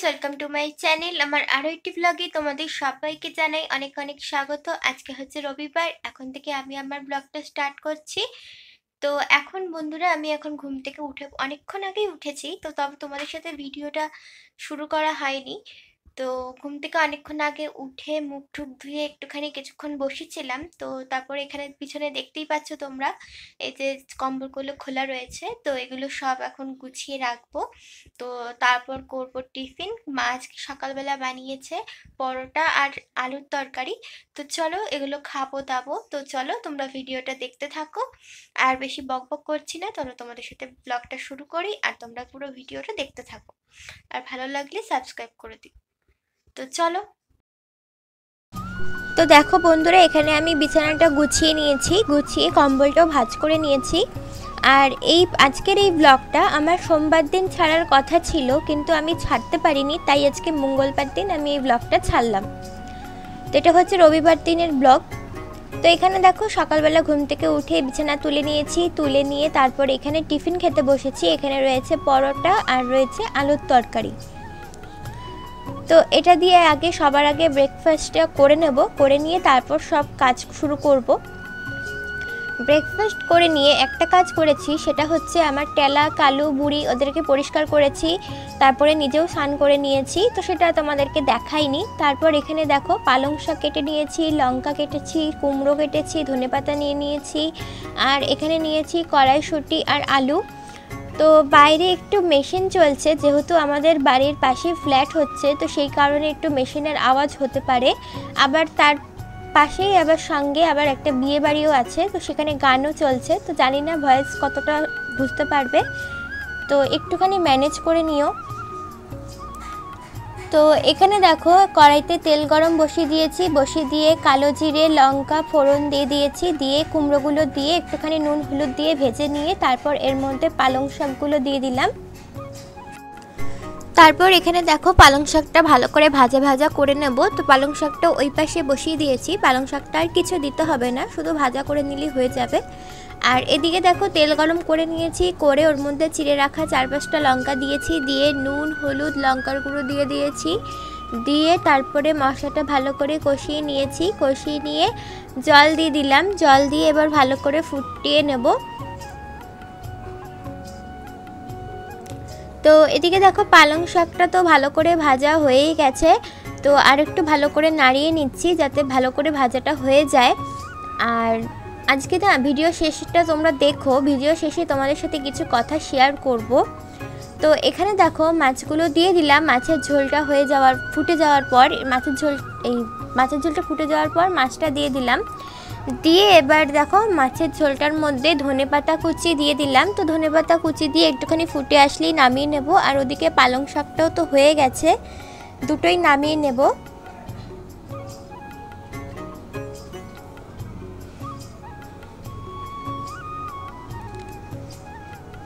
Welcome to my channel. আমার আরও একটি ব্লগে তোমাদের সবাইকে জানাই অনেক অনেক স্বাগত। আজকে হচ্ছে রবিবার, এখন থেকে আমি আমার ব্লগটা স্টার্ট করছি। তো এখন বন্ধুরা আমি এখন ঘুম থেকে উঠে অনেকক্ষণ আগেই উঠেছি, তো তবে তোমাদের সাথে ভিডিওটা শুরু করা হয়নি। তো ঘুম থেকে অনেকক্ষণ আগে উঠে মুখ টুক ধুয়ে একটুখানি কিছুক্ষণ বসেছিলাম। তো তারপরে এখানে পিছনে দেখতেই পাচ্ছ তোমরা, এই যে কম্বলগুলো খোলা রয়েছে, তো এগুলো সব এখন গুছিয়ে রাখবো। তো তারপর করবো টিফিন। মা আজকে সকালবেলা বানিয়েছে পরোটা আর আলুর তরকারি। তো চলো এগুলো খাবো দাবো। তো চলো তোমরা ভিডিওটা দেখতে থাকো, আর বেশি বকবক করছি না, চলো তোমাদের সাথে ব্লগটা শুরু করি আর তোমরা পুরো ভিডিওটা দেখতে থাকো, আর ভালো লাগলে সাবস্ক্রাইব করে দিও। তো চলো। তো দেখো বন্ধুরা, এখানে আমি বিছানাটা গুছিয়ে নিয়েছি, গুছিয়ে কম্বলটাও ভাঁজ করে নিয়েছি। আর আজকের এই ব্লগটা আমার সোমবার দিন ছাড়ার কথা ছিল, কিন্তু আমি ছাড়তে পারিনি, তাই আজকে মঙ্গলবার দিন আমি এই ব্লগটা ছাড়লাম। তো এটা হচ্ছে রবিবার দিনের ব্লগ। তো এখানে দেখো সকালবেলা ঘুম থেকে উঠে বিছানা তুলে নিয়েছি, তুলে নিয়ে তারপর এখানে টিফিন খেতে বসেছি। এখানে রয়েছে পরোটা আর রয়েছে আলুর তরকারি। তো এটা দিয়ে সবার আগে ব্রেকফাস্টটা করে নেব, করে নিয়ে তারপর সব কাজ শুরু করব। ব্রেকফাস্ট করে নিয়ে একটা কাজ করেছি, সেটা হচ্ছে আমার টেলা কালু বুড়ি ওদেরকে পরিষ্কার করেছি, তারপরে নিজেও স্নান করে নিয়েছি। তো সেটা তোমাদেরকে দেখাইনি। তারপর এখানে দেখো পালং শাক কেটে নিয়েছি, লঙ্কা কেটেছি, কুমড়ো কেটেছি, ধনেপাতা নিয়ে নিয়েছি, আর এখানে নিয়েছি কড়াইশুঁটি আর আলু। তো বাইরে একটু মেশিন চলছে, যেহেতু আমাদের বাড়ির পাশে ফ্ল্যাট হচ্ছে, তো সেই কারণে একটু মেশিনের আওয়াজ হতে পারে। আবার তার পাশেই সঙ্গে একটা বিয়ে বাড়িও আছে, তো সেখানে গানও চলছে। তো জানি না ভয়েস কতটা বুঝতে পারবে, তো একটুখানি ম্যানেজ করে নিও। তো এখানে দেখো কড়াইতে তেল গরম বসিয়ে দিয়েছি, বসিয়ে দিয়ে কালো জিরে লঙ্কা ফোড়ন দিয়ে দিয়েছি, দিয়ে কুমড়োগুলো দিয়ে একটুখানি নুন হলুদ দিয়ে ভেজে নিয়ে তারপর এর মধ্যে পালং শাকগুলো দিয়ে দিলাম। তারপর এখানে দেখো পালং শাকটা ভালো করে ভাজা ভাজা করে নেব। তো পালং শাকটা ওই পাশে বসিয়ে দিয়েছি, পালং শাকটা আর কিছু দিতে হবে না, শুধু ভাজা করে নিলেই হয়ে যাবে। আর এদিকে দেখো তেল গরম করে নিয়েছি, করে ওর মধ্যে চিড়ে রাখা 4-5টা লঙ্কা দিয়েছি, দিয়ে নুন হলুদ লঙ্কার গুঁড়ো দিয়ে দিয়েছি, দিয়ে তারপরে মশলাটা ভালো করে কষিয়ে নিয়েছি। কষিয়ে নিয়ে জল দিয়ে দিলাম, জল দিয়ে এবার ভালো করে ফুটিয়ে নেব। তো এদিকে দেখো পালং শাকটা তো ভালো করে ভাজা হয়েই গেছে। তো আর একটু ভালো করে নাড়িয়ে নিচ্ছি যাতে ভালো করে ভাজাটা হয়ে যায়। আর আজকে না ভিডিও শেষটা তোমরা দেখো, ভিডিও শেষে তোমাদের সাথে কিছু কথা শেয়ার করব। তো এখানে দেখো মাছগুলো দিয়ে দিলাম। মাছের ঝোলটা ফুটে যাওয়ার পর মাছের ঝোলটা ফুটে যাওয়ার পর মাছটা দিয়ে দিলাম, দিয়ে এবার দেখো মাছের ঝোলটার মধ্যে ধনেপাতা কুচি দিয়ে দিলাম। তো ধনেপাতা কুচি দিয়ে একটুখানি ফুটে আসলেই নামিয়ে নেব। আর ওদিকে পালং শাকটাও তো হয়ে গেছে, দুটোই নামিয়ে নেব।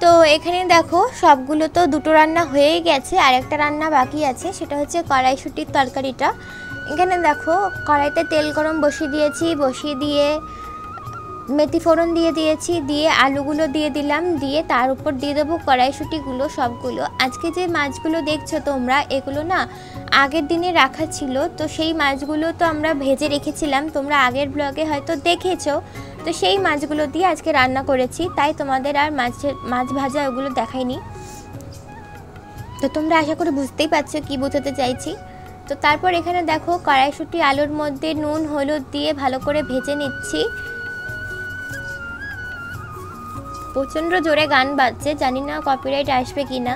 তো এখানে দেখো সবগুলো তো দুটো রান্না হয়েই গেছে, আর একটা রান্না বাকি আছে, সেটা হচ্ছে কড়াইশুঁটির তরকারিটা। এখানে দেখো কড়াইতে তেল গরম বসিয়ে দিয়েছি, বসিয়ে দিয়ে মেথি ফোড়ন দিয়ে দিয়েছি, দিয়ে আলুগুলো দিয়ে দিলাম, দিয়ে তার উপর দিয়ে দেবো কড়াইশুঁটিগুলো সবগুলো। আজকে যে মাছগুলো দেখছো তোমরা, এগুলো না আগের দিনে রাখা ছিল, তো সেই মাছগুলো তো আমরা ভেজে রেখেছিলাম, তোমরা আগের ব্লগে হয়তো দেখেছো। তো সেই মাছগুলো দিয়ে আজকে রান্না করেছি, তাই তোমাদের আর মাছ ভাজা ওগুলো দেখাইনি। তো তোমরা আশা করি বুঝতেই পারছো কি বোঝাতে চাইছি। তো তারপর এখানে দেখো কড়াইশুঁটি আলুর মধ্যে নুন হলুদ দিয়ে ভালো করে ভেজে নিচ্ছি। প্রচণ্ড জোরে গান বাজছে, জানি না কপিরাইট আসবে কিনা।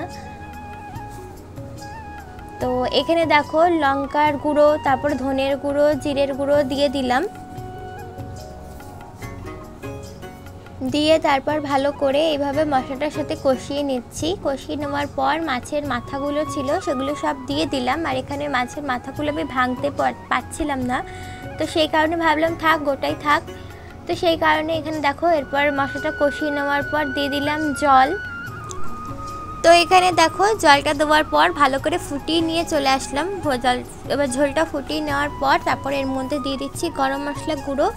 তো এখানে দেখো লঙ্কার গুঁড়ো, তারপর ধনের গুঁড়ো জিরের গুঁড়ো দিয়ে দিলাম, দিয়ে তারপর ভালো করে এইভাবে মশলাটার সাথে কষিয়ে নিচ্ছি। কষিয়ে নেওয়ার পর মাছের মাথাগুলো ছিল সেগুলো সব দিয়ে দিলাম। আর এখানে মাছের মাথাগুলো আমি ভাঙতে পারছিলাম না, তো সেই কারণে ভাবলাম থাক, গোটাই থাক। তো সেই কারণে এখানে দেখো এরপর মশলাটা কষিয়ে নেওয়ার পর দিয়ে দিলাম জল। তো এখানে দেখো জলটা দেওয়ার পর ভালো করে ফুটিয়ে নিয়ে চলে আসলাম জল। এবার ঝোলটা ফুটিয়ে নেওয়ার পর তারপর এর মধ্যে দিয়ে দিচ্ছি গরম মশলা গুঁড়ো।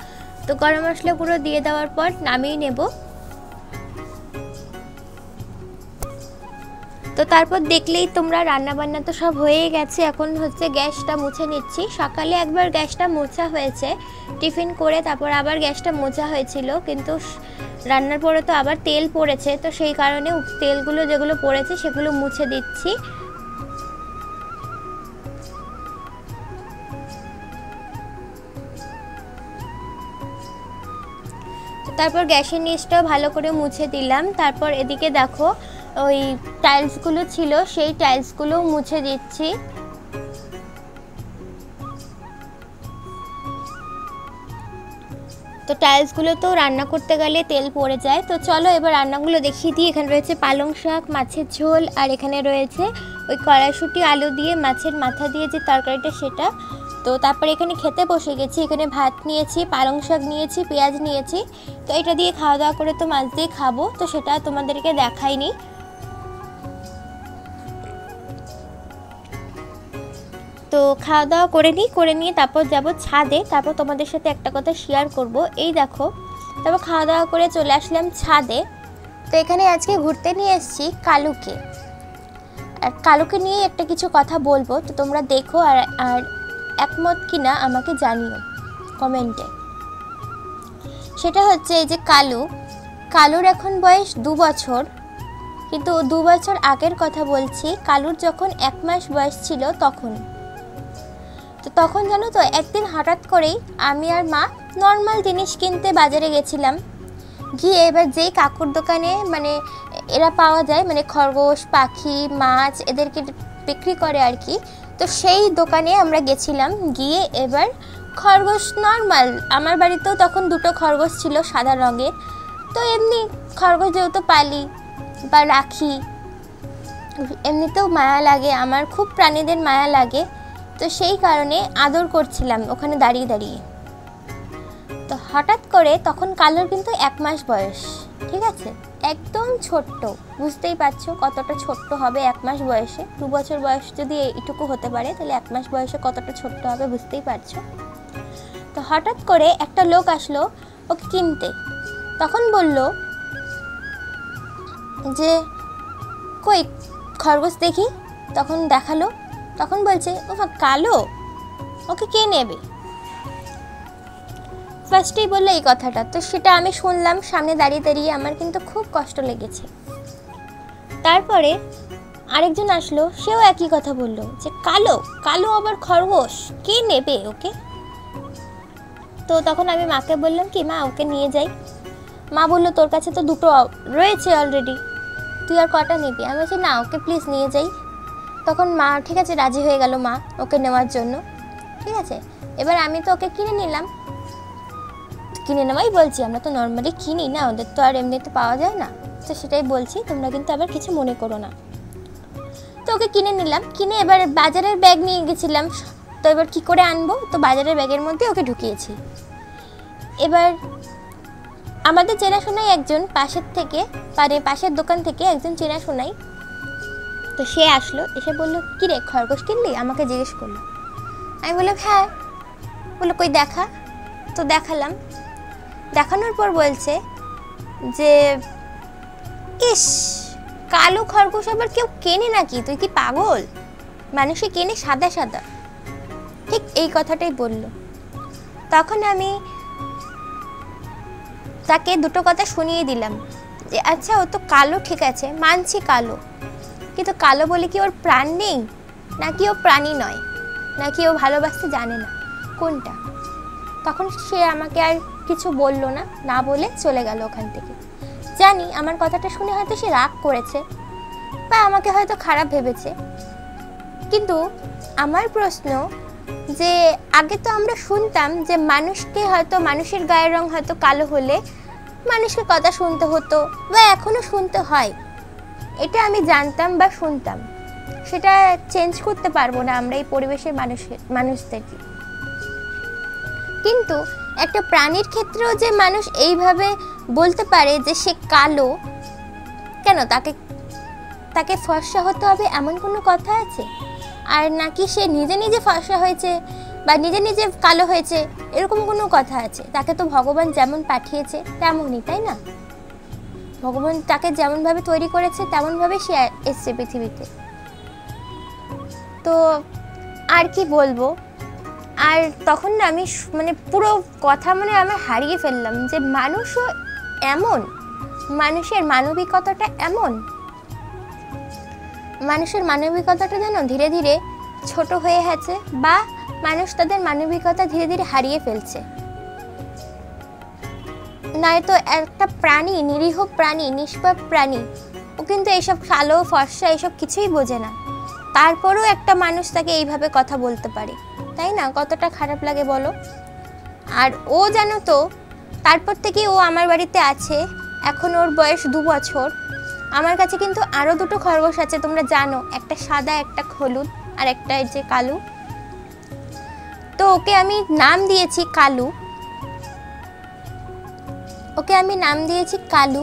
তো গরম মশলা গুঁড়ো দিয়ে দেওয়ার পর নামিয়ে নেব। তো তারপর দেখলেই তোমরা রান্নাবান্না তো সব হয়ে গেছে। এখন হচ্ছে গ্যাসটা মুছে নিচ্ছি। সকালে একবার গ্যাসটা মোছা হয়েছে টিফিন করে, তারপর আবার গ্যাসটা মোছা হয়েছিল, কিন্তু রান্নার পরে তো আবার তেল পড়েছে, তো সেই কারণে তেলগুলো যেগুলো পড়েছে সেগুলো মুছে দিচ্ছি। তারপর গ্যাসের নিচটাও ভালো করে মুছে দিলাম। তারপর এদিকে দেখো ওই টাইলসগুলো ছিল, সেই টাইলসগুলো মুছে দিচ্ছি। তো টাইলসগুলো তো রান্না করতে গেলে তেল পড়ে যায়। তো চলো এবার রান্নাগুলো দেখিয়ে দিই। এখানে রয়েছে পালং শাক, মাছের ঝোল, আর এখানে রয়েছে ওই কড়াইশুঁটি আলু দিয়ে মাছের মাথা দিয়ে যে তরকারিটা সেটা। তো তারপরে এখানে খেতে বসে গেছি। এখানে ভাত নিয়েছি, পালং শাক নিয়েছি, পেঁয়াজ নিয়েছি। তো এটা দিয়ে খাওয়া দাওয়া করে তো মাছ দিয়ে খাবো, তো সেটা তোমাদেরকে দেখাইনি। তো খাওয়া দাওয়া করে নিয়ে তারপর যাব ছাদে। তারপর তোমাদের সাথে একটা কথা শেয়ার করব। এই দেখো, তারপর খাওয়া দাওয়া করে চলে আসলাম ছাদে। তো এখানে আজকে ঘুরতে নিয়ে এসেছি কালুকে। আর কালুকে নিয়ে একটা কিছু কথা বলবো, তো তোমরা দেখো আর একমত কিনা আমাকে জানিও কমেন্টে। সেটা হচ্ছে এই যে কালুর এখন বয়স 2 বছর, কিন্তু 2 বছর আগের কথা বলছি। কালুর যখন 1 মাস বয়স ছিল তখন জানো তো একদিন হঠাৎ করেই আমি আর মা নর্মাল জিনিস কিনতে বাজারে গেছিলাম। গিয়ে এবার যেই কাকুর দোকানে মানে এরা পাওয়া যায়, মানে খরগোশ, পাখি, মাছ এদেরকে বিক্রি করে আর কি, তো সেই দোকানে আমরা গেছিলাম। গিয়ে এবার খরগোশ নর্মাল, আমার বাড়িতেও তখন 2টো খরগোশ ছিল সাদা রঙের। তো এমনি খরগোশ যেহেতু পালি বা রাখি, এমনিতেও মায়া লাগে, আমার খুব প্রাণীদের মায়া লাগে, তো সেই কারণে আদর করছিলাম ওখানে দাঁড়িয়ে দাঁড়িয়ে। তো হঠাৎ করে তখন কালুর কিন্তু 1 মাস বয়স, ঠিক আছে, একদম ছোট্ট, বুঝতেই পারছো কতটা ছোট্ট হবে 1 মাস বয়সে। 2 বছর বয়স যদি এইটুকু হতে পারে, তাহলে 1 মাস বয়সে কতটা ছোট্ট হবে বুঝতেই পারছো। তো হঠাৎ করে একটা লোক আসলো ওকে কিনতে। তখন বলল যে কই খরগোশ দেখি। তখন দেখালো, তখন বলছে ও কালো, ওকে কে নেবে। ফার্স্টেই বললো এই কথাটা। তো সেটা আমি শুনলাম সামনে দাঁড়িয়ে দাঁড়িয়ে, আমার কিন্তু খুব কষ্ট লেগেছে। তারপরে আরেকজন আসলো, সেও একই কথা বলল যে কালো আবার খরগোশ, কে নেবে ওকে। তো তখন আমি মাকে বললাম কি মা ওকে নিয়ে যাই। মা বললো তোর কাছে তো 2টো রয়েছে অলরেডি, তুই আর কটা নিবি। আমি বলছি না ওকে প্লিজ নিয়ে যাই। তখন মা ঠিক আছে রাজি হয়ে গেল মা ওকে নেওয়ার জন্য, ঠিক আছে। এবার আমি তো ওকে কিনে নিলাম, কিনে নেওয়াই বলছি, আমরা তো নর্মালি কিনি না, ওদের তো আর এমনিতে পাওয়া যায় না, তো সেটাই বলছি, তোমরা কিন্তু আবার কিছু মনে করো না। তো ওকে কিনে নিলাম, কিনে এবার বাজারের ব্যাগ নিয়ে গেছিলাম। তো এবার কী করে আনবো, তো বাজারের ব্যাগের মধ্যে ওকে ঢুকিয়েছি। এবার আমাদের চেনাশোনাই একজন পাশের দোকান থেকে একজন চেনাশোনাই, তো সে আসলো, এসে বললো কী রে খরগোশ কিনলি, আমাকে জিজ্ঞেস করলো। আমি বললাম হ্যাঁ। বললো কই দেখা। তো দেখালাম, দেখানোর পর বলছে যে ইস কালো খরগোশ আবার কেউ কেনে নাকি, তুই কি পাগল, মানুষে কেনে সাদা সাদা, ঠিক এই কথাটাই বলল। তখন আমি তাকে 2টো কথা শুনিয়ে দিলাম যে আচ্ছা ও তো কালো, ঠিক আছে মানছি কালো, কিন্তু কালো বলে কি ওর প্রাণ নেই, নাকি ও প্রাণী নয়, নাকি ও ভালোবাসতে জানে না, কোনটা। তখন সে আমাকে আর কিছু বললো না, না বলে চলে গেল ওখান থেকে। জানি আমার কথাটা শুনে হয়তো সে রাগ করেছে বা আমাকে হয়তো খারাপ ভেবেছে, কিন্তু আমার প্রশ্ন যে আগে তো আমরা শুনতাম যে মানুষকে হয়তো মানুষের গায়ের রং হয়তো কালো হলে মানুষকে কথা শুনতে হতো বা এখনো শুনতে হয়, এটা আমি জানতাম বা শুনতাম, সেটা চেঞ্জ করতে পারবো না আমরা এই পরিবেশের মানুষদেরকে। কিন্তু একটা প্রাণীর ক্ষেত্রেও যে মানুষ এইভাবে বলতে পারে যে সে কালো, কেন তাকে তাকে ফর্সা হতে হবে এমন কোনো কথা আছে? আর নাকি সে নিজে নিজে ফর্সা হয়েছে বা নিজে নিজে কালো হয়েছে এরকম কোনো কথা আছে? তাকে তো ভগবান যেমন পাঠিয়েছে তেমনই, তাই না? ভগবান তাকে যেমনভাবে তৈরি করেছে তেমনভাবে সে এসছে পৃথিবীতে। তো আর কি বলবো। আর তখন না আমি মানে পুরো কথা মানে আমি হারিয়ে ফেললাম যে মানুষও এমন, মানুষের মানবিকতাটা এমন, মানুষের মানবিকতাটা যেন ধীরে ধীরে ছোট হয়ে গেছে বা মানুষ তাদের মানবিকতা ধীরে ধীরে হারিয়ে ফেলছে। নয়তো একটা প্রাণী, নিরীহ প্রাণী, নিষ্পাপ প্রাণী, ও কিন্তু এইসব কালো ফর্সা এইসব কিছুই বোঝে না, তারপরেও একটা মানুষ তাকে এইভাবে কথা বলতে পারে, তাই না? কতটা খারাপ লাগে বলো। আর ও জানো তো, তারপর থেকে ও আমার বাড়িতে আছে, এখন ওর বয়স 2 বছর। আমার কাছে কিন্তু আরও 2টো খরগোশ আছে, তোমরা জানো, একটা সাদা, একটা হলুদ, আর একটা এই যে কালু। তো ওকে আমি নাম দিয়েছি কালু, ওকে আমি নাম দিয়েছি কালু।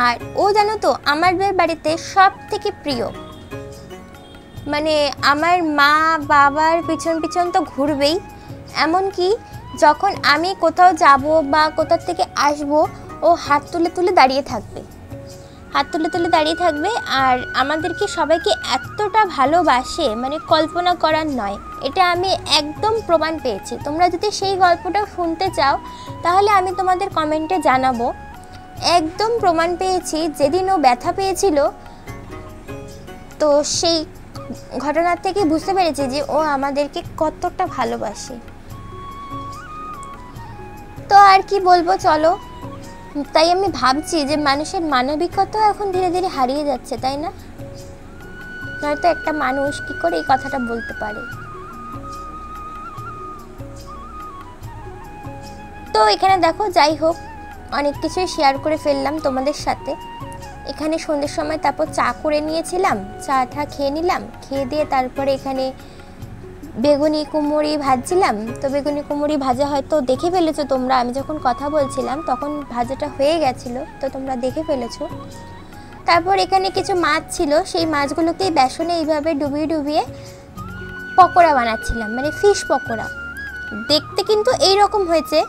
আর ও জানো তো আমাদের বাড়িতে সব থেকে প্রিয়, মানে আমার মা বাবার পিছন পিছন তো ঘুরবেই, এমনকি যখন আমি কোথাও যাব বা কোথাও থেকে আসব ও হাত তুলে তুলে দাঁড়িয়ে থাকবে, হাত তুলে তুলে দাঁড়িয়ে থাকবে। আর আমাদেরকে সবাইকে এতটা ভালোবাসে মানে কল্পনা করার নয়, এটা আমি একদম প্রমাণ পেয়েছি। তোমরা যদি সেই গল্পটা শুনতে চাও তাহলে আমি তোমাদের কমেন্টে জানাবো। একদম প্রমাণ পেয়েছি, যেদিন ও ব্যথা পেয়েছিল তো সেই ঘটনার থেকে বুঝতে পেরেছি যে ও আমাদেরকে কতটা ভালোবাসে। তো আর কি বলবো, চলো। তাই আমি ভাবছি যে মানুষের মানবিকতা এখন ধীরে ধীরে হারিয়ে যাচ্ছে, তাই না? নয়তো একটা মানুষ কি করে এই কথাটা বলতে পারে? তো এখানে দেখো, যাই হোক, অনেক কিছুই শেয়ার করে ফেললাম তোমাদের সাথে। এখানে সন্ধ্যের সময় তারপর চা করে নিয়েছিলাম, চাটা খেয়ে নিলাম, খেয়ে দিয়ে তারপরে এখানে বেগুনি কুমড়ি ভাজছিলাম। তো বেগুনি কুমড়ি ভাজা হয়তো দেখে ফেলেছো তোমরা, আমি যখন কথা বলছিলাম তখন ভাজাটা হয়ে গেছিলো, তো তোমরা দেখে ফেলেছো। তারপর এখানে কিছু মাছ ছিল, সেই মাছগুলোকেই বেসনে এইভাবে ডুবিয়ে ডুবিয়ে পকোড়া বানাচ্ছিলাম, মানে ফিশ পকোড়া। দেখতে কিন্তু এই রকম হয়েছে,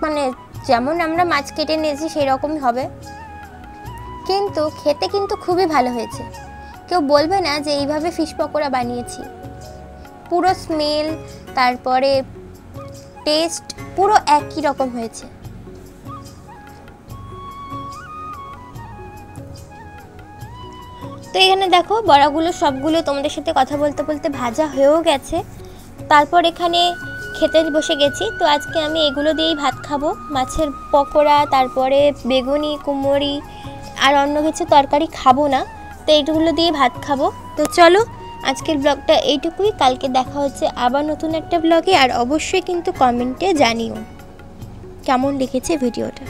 মানে যেমন আমরা মাছ কেটে নিয়েছি সেই রকমই হবে, কিন্তু খেতে কিন্তু খুবই ভালো হয়েছে। কেউ বলবে না যে এইভাবে ফিশ পকোড়া বানিয়েছি। পুরো স্মেল, তারপরে টেস্ট পুরো একই রকম হয়েছে। তো এখানে দেখো বড়াগুলো সবগুলো তোমাদের সাথে কথা বলতে বলতে ভাজা হয়েও গেছে। তারপর এখানে খেতে বসে গেছি। তো আজকে আমি এগুলো দিয়েই ভাত খাবো, মাছের পকোড়া, তারপরে বেগুনি কুমড়ি, আর অন্য কিছু তরকারি খাবো না। তো এইগুলো দিয়ে ভাত খাবো। তো চলো, আজকের ব্লগটা এইটুকুই। কালকে দেখা হচ্ছে আবার নতুন একটা ব্লগে। আর অবশ্যই কিন্তু কমেন্টে জানিও কেমন লিখেছে ভিডিওটা।